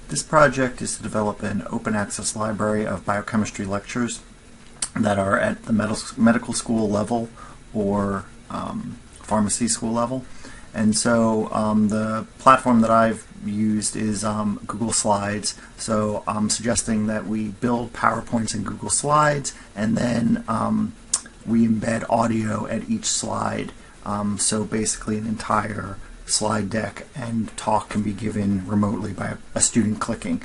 This project is to develop an open access library of biochemistry lectures that are at the medical school level or pharmacy school level. And so the platform that I've used is Google Slides. So I'm suggesting that we build PowerPoints in Google Slides, and then we embed audio at each slide. So basically an entire slide deck and talk can be given remotely by a student clicking.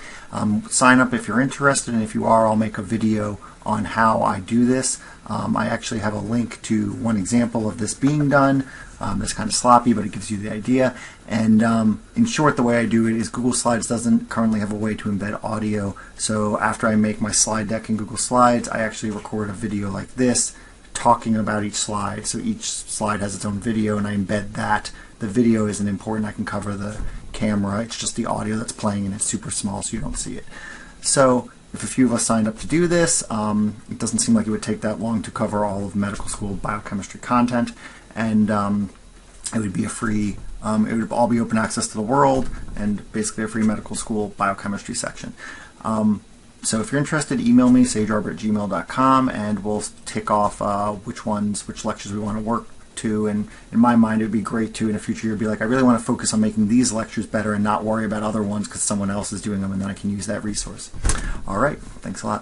Sign up if you're interested, and if you are, I'll make a video on how I do this. I actually have a link to one example of this being done. It's kind of sloppy, but it gives you the idea. And in short, the way I do it is Google Slides doesn't currently have a way to embed audio. So after I make my slide deck in Google Slides, I actually record a video like this talking about each slide. So each slide has its own video, and I embed that. The video isn't important. I can cover the camera. It's just the audio that's playing, and it's super small, so you don't see it. So if a few of us signed up to do this, it doesn't seem like it would take that long to cover all of medical school biochemistry content, and it would be a free, it would all be open access to the world, and basically a free medical school biochemistry section. So if you're interested, email me, sagearbor@gmail.com, and we'll tick off which lectures we want to work to. And in my mind, it would be great to, in a future year, be like, I really want to focus on making these lectures better and not worry about other ones because someone else is doing them, and then I can use that resource. All right, thanks a lot.